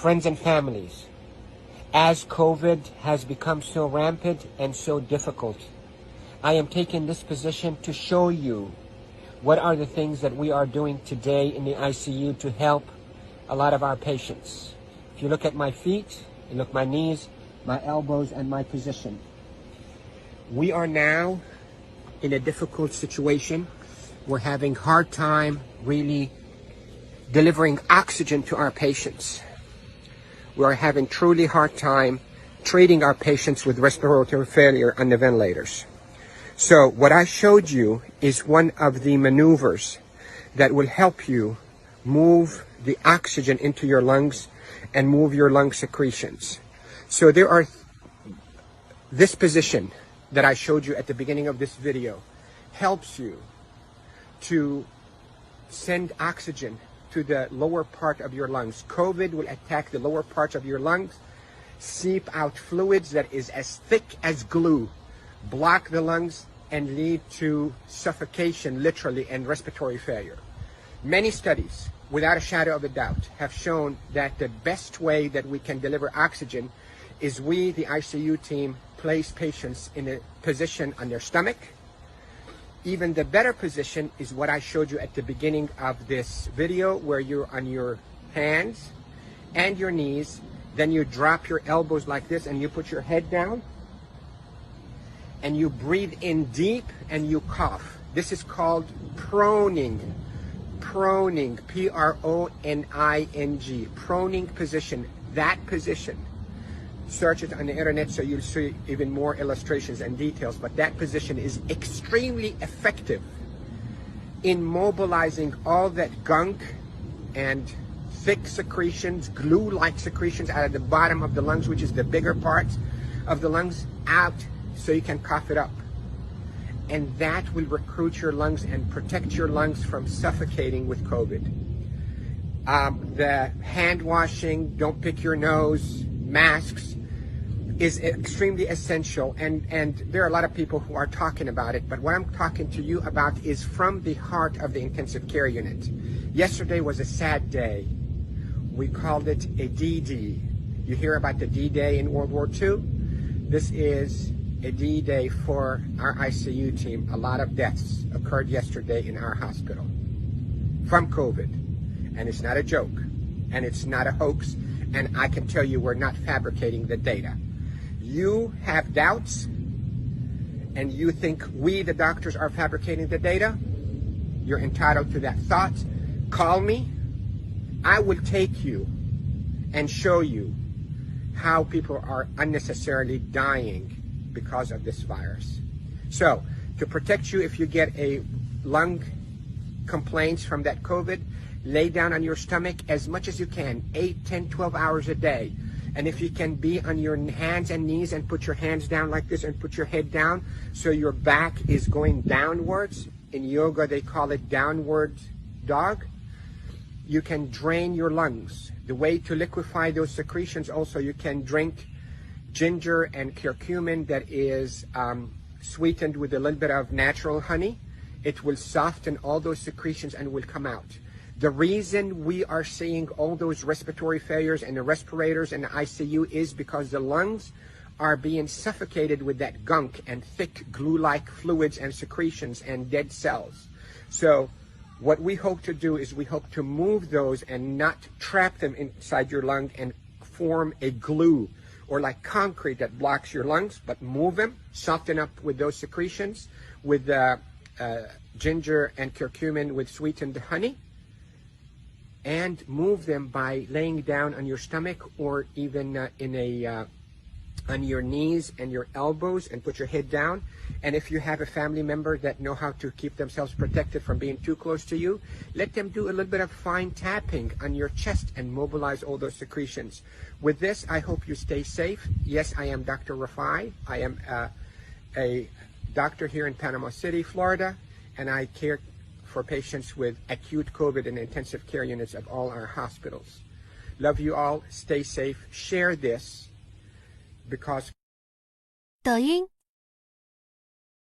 friends and families, as COVID has become so rampant and so difficult, I am taking this position to show you what are the things that we are doing today in the ICU to help a lot of our patients. If you look at my feet, you look at my knees, my elbows, and my position. We are now in a difficult situation. We're having a hard time really delivering oxygen to our patients. We are having truly hard time treating our patients with respiratory failure on the ventilators. So what I showed you is one of the maneuvers that will help you move the oxygen into your lungs and move your lung secretions. So there are this position that I showed you at the beginning of this video helps you to send oxygen to the lower part of your lungs. COVID will attack the lower parts of your lungs, seep out fluids that is as thick as glue, block the lungs, and lead to suffocation, literally, and respiratory failure. Many studies, without a shadow of a doubt, have shown that the best way that we can deliver oxygen is we, the ICU team, place patients in a position on their stomach. Even the better position is what I showed you at the beginning of this video, where you're on your hands and your knees, then you drop your elbows like this and you put your head down and you breathe in deep and you cough. This is called proning. Proning, P-R-O-N-I-N-G, proning position. That position, search it on the internet so you'll see even more illustrations and details, but that position is extremely effective in mobilizing all that gunk and thick secretions, glue-like secretions out of the bottom of the lungs, which is the bigger parts of the lungs, out so you can cough it up. And that will recruit your lungs and protect your lungs from suffocating with COVID. The hand washing, don't pick your nose, masks is extremely essential. And there are a lot of people who are talking about it, but what I'm talking to you about is from the heart of the intensive care unit. Yesterday was a sad day. We called it a D-Day. You hear about the D-Day in World War II? This is a D-Day for our ICU team. A lot of deaths occurred yesterday in our hospital from COVID. And it's not a joke. And it's not a hoax. And I can tell you we're not fabricating the data. You have doubts and you think we, the doctors, are fabricating the data. You're entitled to that thought. Call me. I will take you and show you how people are unnecessarily dying because of this virus. So, to protect you if you get a lung complaints from that COVID, lay down on your stomach as much as you can, 8, 10, 12 hours a day. And if you can be on your hands and knees and put your hands down like this and put your head down so your back is going downwards. In yoga, they call it downward dog. You can drain your lungs. The way to liquefy those secretions also, you can drink ginger and curcumin that is sweetened with a little bit of natural honey. It will soften all those secretions and will come out. The reason we are seeing all those respiratory failures and the respirators and the ICU is because the lungs are being suffocated with that gunk and thick glue-like fluids and secretions and dead cells. So what we hope to do is we hope to move those and not trap them inside your lung and form a glue or like concrete that blocks your lungs, but move them, soften up with those secretions, with ginger and curcumin with sweetened honey, and move them by laying down on your stomach or even on your knees and your elbows and put your head down. And if you have a family member that know how to keep themselves protected from being too close to you, let them do a little bit of fine tapping on your chest and mobilize all those secretions. With this, I hope you stay safe. Yes, I am Dr. Rifai. I am a doctor here in Panama City, Florida, and I care for patients with acute COVID in intensive care units of all our hospitals. Love you all. Stay safe. Share this because 抖音